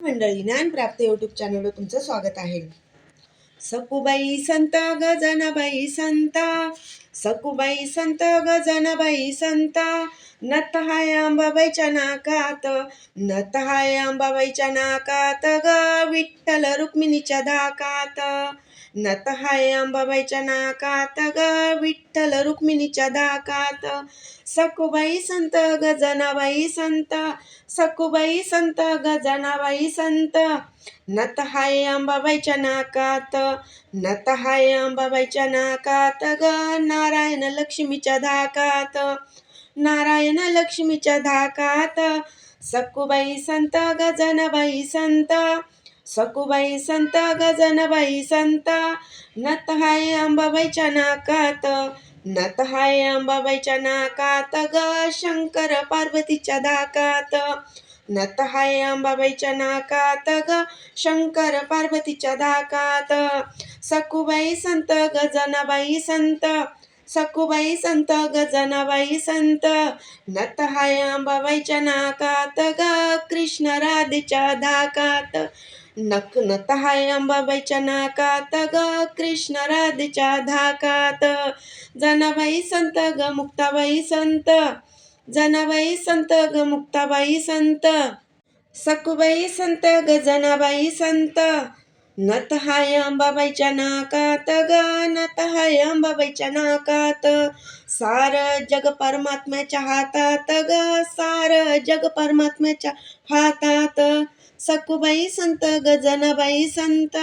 मंडळी, ज्ञानप्राप्त यूट्यूब चॅनलवर तुमचं स्वागत आहे. सकुबाई संत गजानबाई संत, सकुबाई संत गजानबाई संत, नथ हाय अंबाबाईच्या नाकात, नथ हाय अंबाबाईच्या नाकात ग, विठ्ठल रुक्मिणीच्या धाकात. नथ हाय अंबाबाईच्या नाकात ग, विठ्ठल रुक्मिणीच्या धाकात. सकुबाई संत गजानबाई संत, सकुबाई संत गजानबाई संत, नथ हाय अंबाबाईच्या नाकात, नथ हाय अंबाबाईच्या नाकात ग, नारायण लक्ष्मीच्या धाकात, नारायण लक्ष्मीच्या धाकात. सकुबाई संत गजानबाई संत, सकुबाई संत गजानबाई संत, नथ हाय अंबाबाईच्या नाकात, नथ हाय अंबाबाईच्या नाकात ग, शंकर पार्वतीच्या धाकात. नथ हाय अंबाबाईच्या नाकात ग, शंकर पार्वतीच्या धाकात. सकुबाई संत गजानबाई संत, सकुबाई संत गजानबाई संत, नथ हाय अंबाबाईच्या नाकात ग, कृष्ण राधेच्या धाकात. नथ हाय अंबाबाईच्या नाकात ग, कृष्ण राधेच्या धाकात. जनाबाई संत ग मुक्ताबाई संत, जनाबाई संत ग मुक्ताबाई संत, सकुबाई संत गजानबाई संत, नथ हाय अंबाबाईच्या नाकात ग, नथ हाय अंबाबाईच्या नाकात. सार जग परमात्म्याच्या हातात ग, सार जग परमात्म्याच्या हातात. सकुबाई संत गजानबाई संत,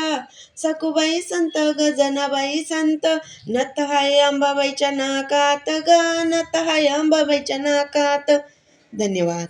सकुबाई संत गजानबाई संत, नथ हाय अंबाबाईच्या नाकात ग, नथ हाय अंबाबाईच्या नाकात. धन्यवाद.